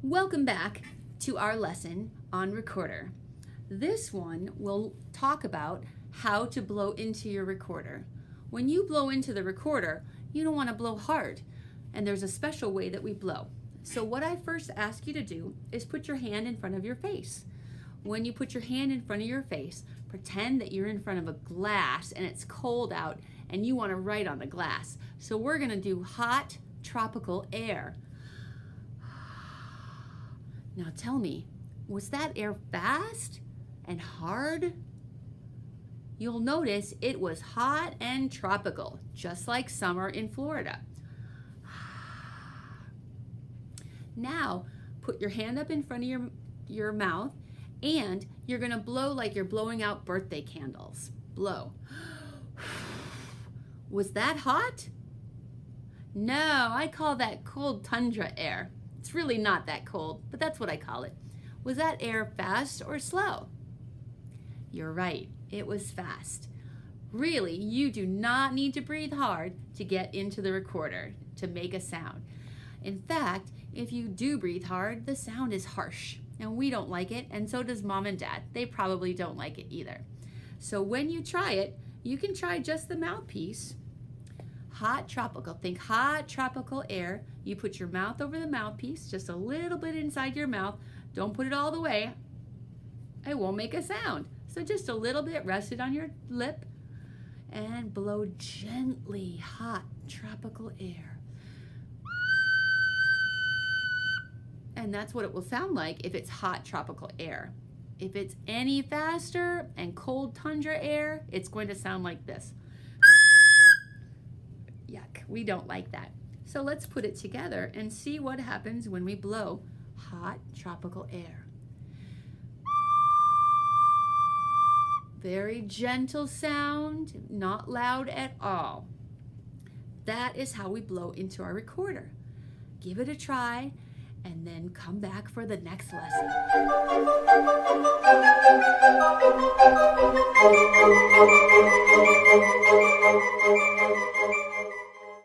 Welcome back to our lesson on recorder. This one will talk about how to blow into your recorder. When you blow into the recorder, you don't want to blow hard, and there's a special way that we blow. So what I first ask you to do is put your hand in front of your face. When you put your hand in front of your face, pretend that you're in front of a glass and it's cold out and you want to write on the glass. So we're going to do hot tropical air. Now tell me, was that air fast and hard? You'll notice it was hot and tropical, just like summer in Florida. Now, put your hand up in front of your mouth, and you're gonna blow like you're blowing out birthday candles. Blow. Was that hot? No, I call that cold tundra air. It's really not that cold, but that's what I call it. Was that air fast or slow? You're right, it was fast. Really, you do not need to breathe hard to get into the recorder to make a sound. In fact, if you do breathe hard, the sound is harsh, and we don't like it, and so does Mom and Dad. They probably don't like it either. So when you try it, you can try just the mouthpiece. Hot tropical, think hot tropical air. You put your mouth over the mouthpiece, just a little bit inside your mouth. Don't put it all the way. It won't make a sound. So just a little bit rested on your lip, and blow gently hot tropical air. And that's what it will sound like if it's hot tropical air. If it's any faster and cold tundra air, it's going to sound like this. Yuck, we don't like that. So let's put it together and see what happens when we blow hot tropical air. Very gentle sound, not loud at all. That is how we blow into our recorder. Give it a try, and then come back for the next lesson.